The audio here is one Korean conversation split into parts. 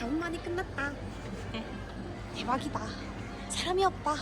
4분 만에 끝났다. 대박이다. 사람이 없다.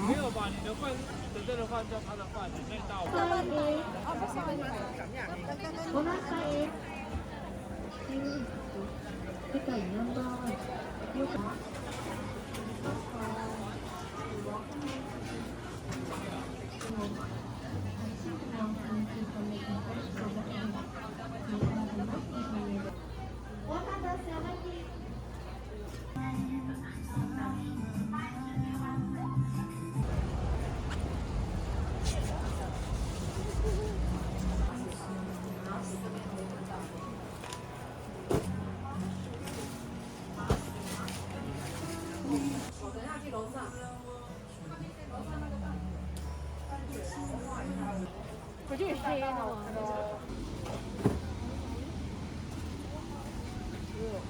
没有吧？你的饭，等这的饭叫他的饭，你那道。 번화가에 색깔 있는 거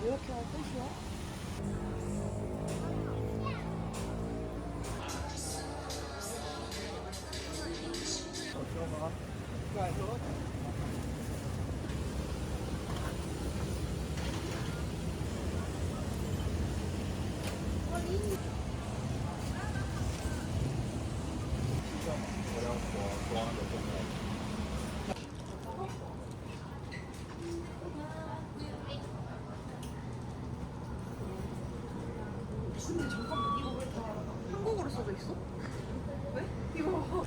왜 이렇게 하고 끝이야? 근데 잠깐만 이거 왜 다 한국어로 써져 있어? 왜? 이거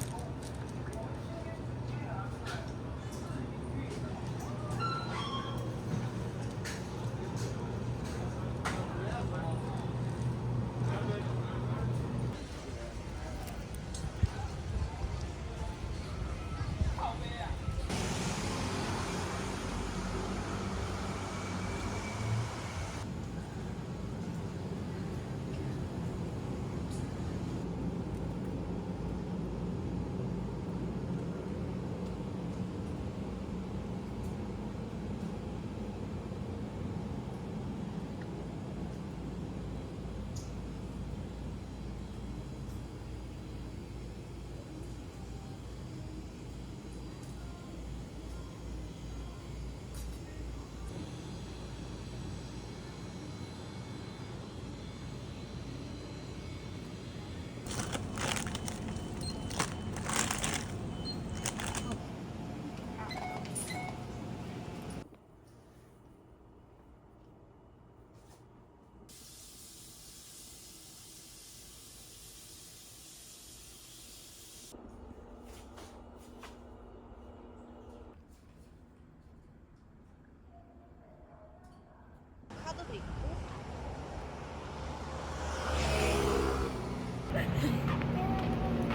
카드도 있고.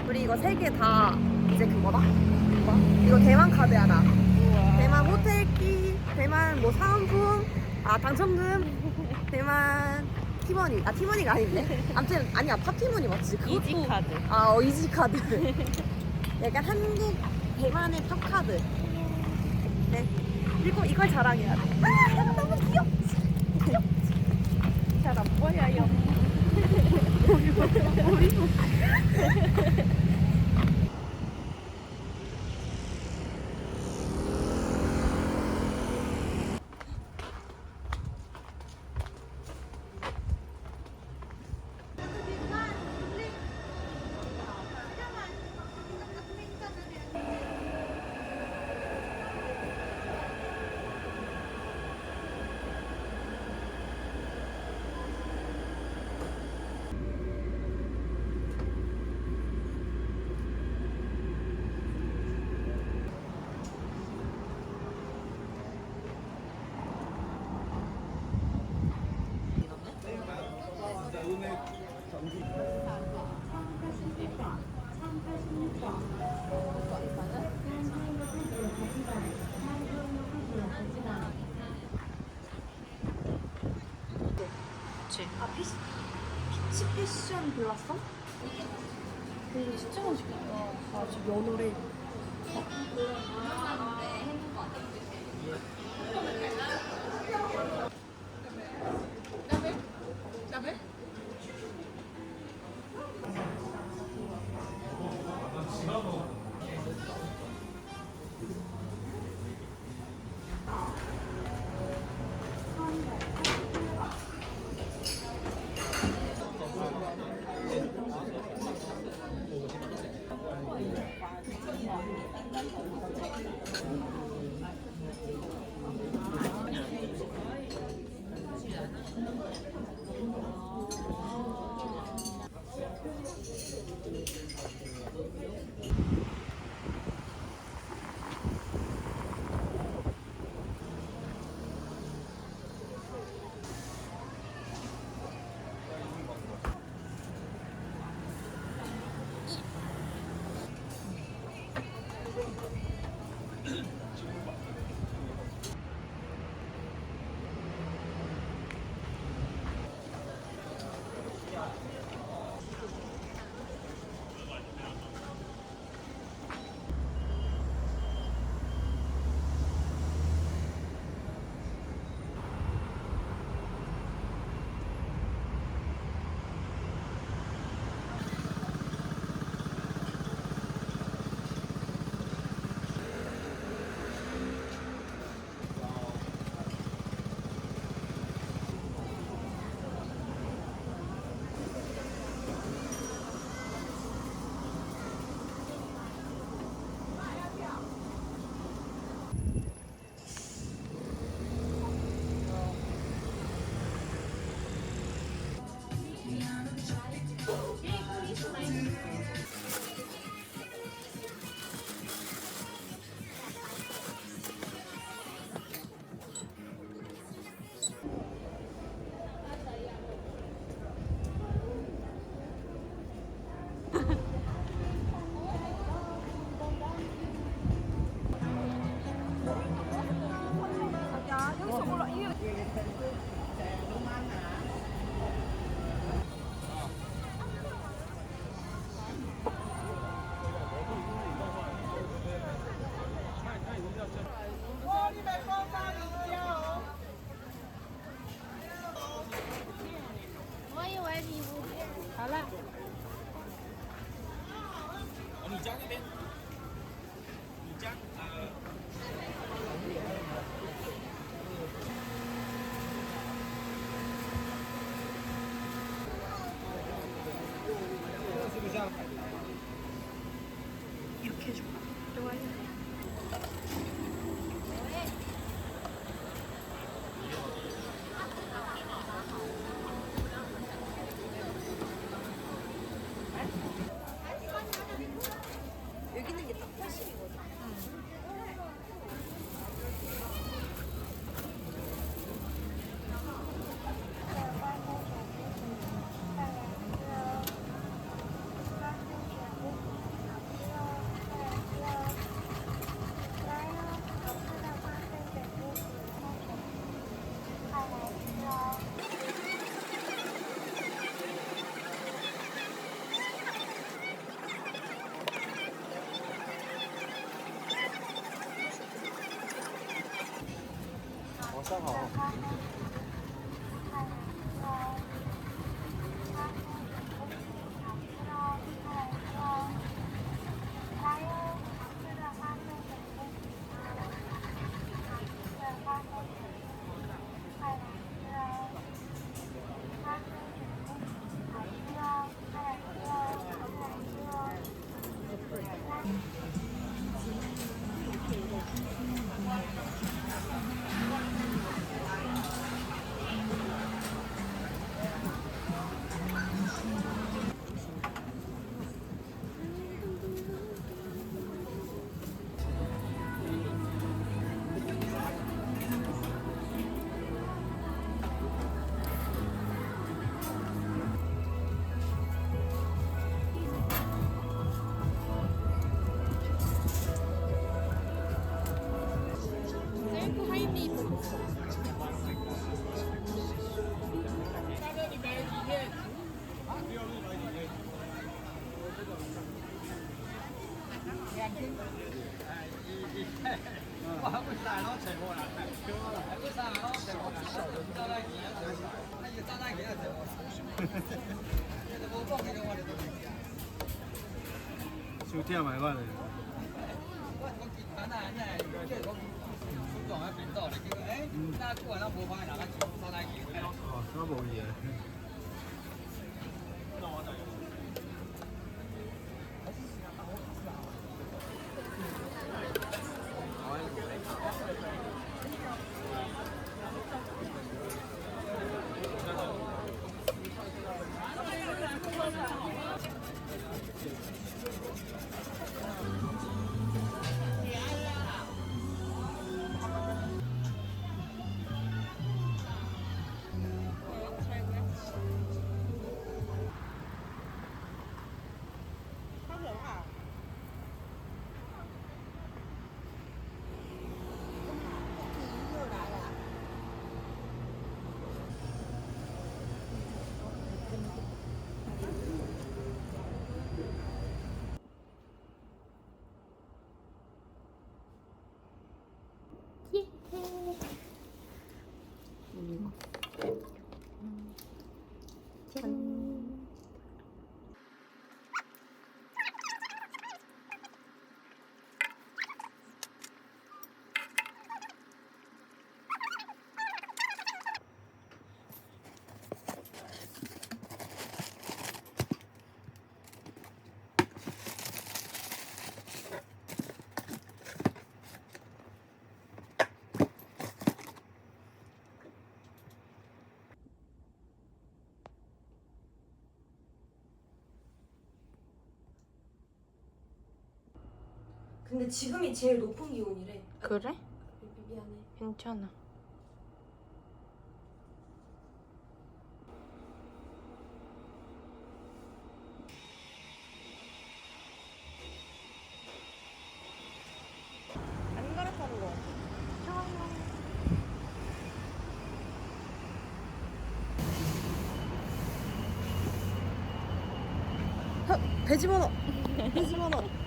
우리 이거 세 개 다 이제 그거다? 이거 대만 카드 하나. 대만 호텔기, 대만 뭐 사은품, 당첨금, 대만 티머니. 티머니가 아닌데. 아무튼 아니야 팝티머니 맞지? 그것도 이지 카드. 이지 카드. 약간 한국 대만의 팝 카드. 네. 그리고 이걸 자랑해야 돼. 너무 귀엽지. 잘 안 보여요. 그치. 피치 패션 블라썸? 이거 진짜 맛있겠다. 지금 연어래. 刚好。 셀프 하이네이버.收忝埋我咧。哦，咁冇嘢。근데 지금이 제일 높은 기온이래. 그래? 미안해. 괜찮아. 안 갈아타는 거 같아. 배 집어넣어. 배 집어넣어.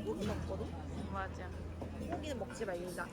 고기 먹거든? 맞아. 고기는 먹지 말자.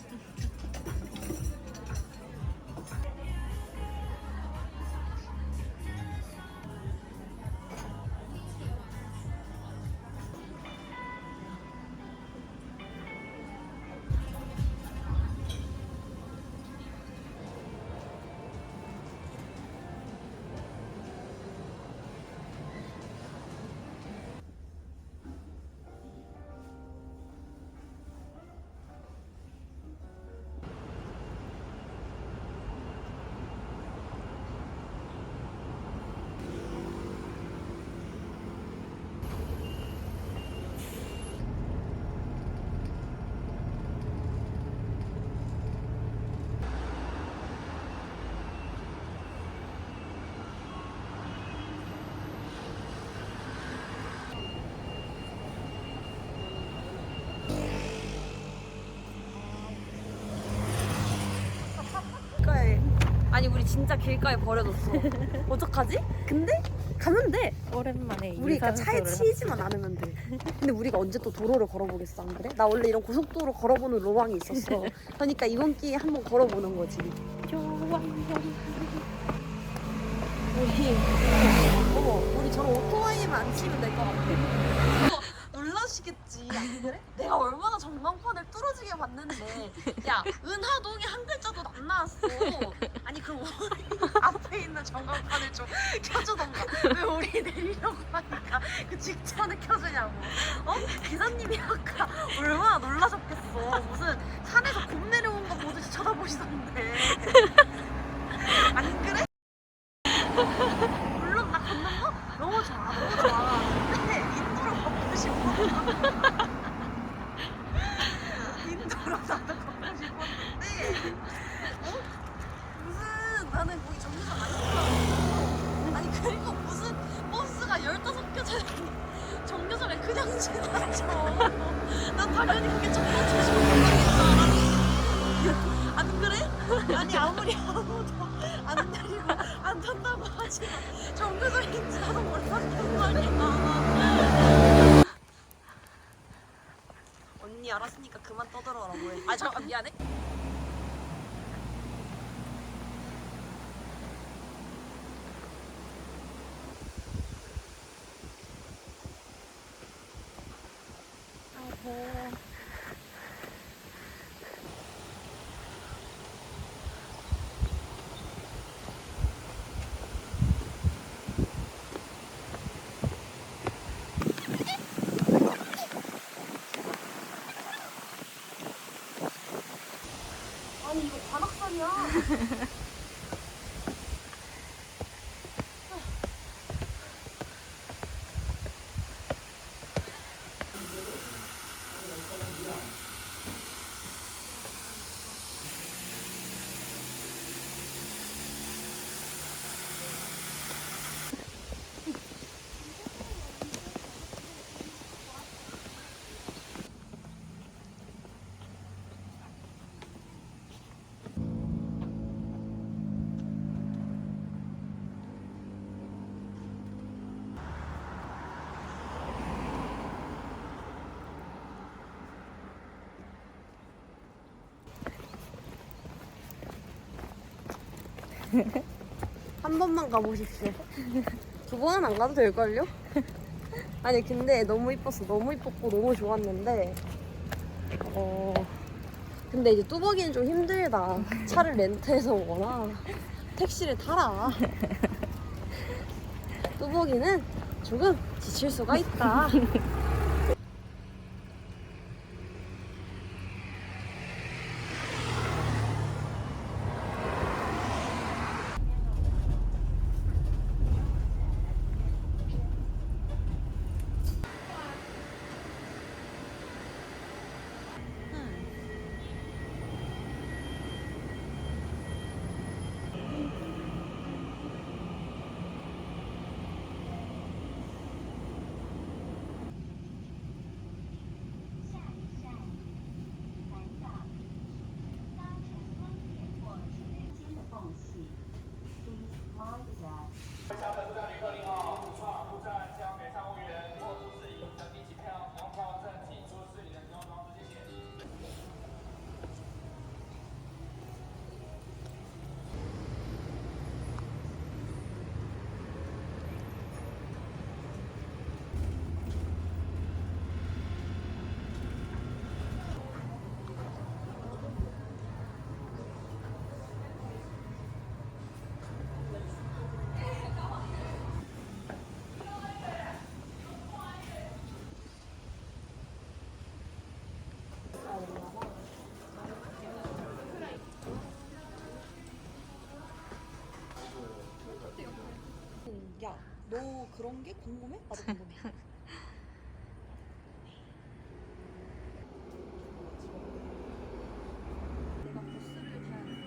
길가에 아니 우리 진짜 길가에 버려졌어. 어떡하지? 근데 가면 돼. 오랜만에 우리가 차에 치이지만 않으면 돼. 근데 우리가 언제 또 도로를 걸어보겠어, 안 그래? 나 원래 이런 고속도로 걸어보는 로망이 있었어. 그러니까 이번 기회에 한번 걸어보는 거지. 우리 저런 오토바이에만 안 치면 될 것 같아. 놀라시겠지, 안 그래? 내가 얼마나 전광판을 뚫어지게 봤는데, 야, 은하동이 한 글자도 안 나왔어. 아니 그럼 우리 앞에 있는 전광판을 좀 켜주던가. 왜 우리 내리려고 하니까 그 직전에 켜주냐고. 어? 기사님이 아까 얼마나 놀라셨겠어. 무슨 산에서 곰 내려온 거 보듯이 쳐다보시던데. 안 그래? 물론 나 걷는 거 너무 좋아, 너무 좋아. 근데 인도로 걷고 싶어. 인도로 나도 걷고 싶었는데, 어? 무슨 나는 거기 정류장 아니더라고. 아니 그리고 무슨 버스가 15개 정류장에 그냥 지나쳐. 난 당연히 그게 첫 번째 정류장인 안 그래? 아니 아무리 아무도 안 내리고 안 탄다고 하지만 정류장인지 나도 몰랐단 말이야. 언니 알았으니까 그만 떠들어라고 해. 아 잠깐 미안해. 아니 이거 관악산이야. 한 번만 가보십시오. 두 번은 안 가도 될걸요? 아니 근데 너무 이뻤어. 너무 이뻤고 너무 좋았는데 근데 이제 뚜벅이는 좀 힘들다. 차를 렌트해서 오거나 택시를 타라. 뚜벅이는 조금 지칠 수가 있다. 그런 게 궁금해? 나도 궁금해. 내가 버스를 타야 되나?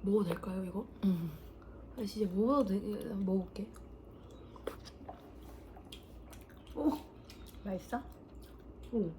먹어도 될까요 이거? 아 진짜 먹어도 돼? 먹을게. 오 맛있어? 오.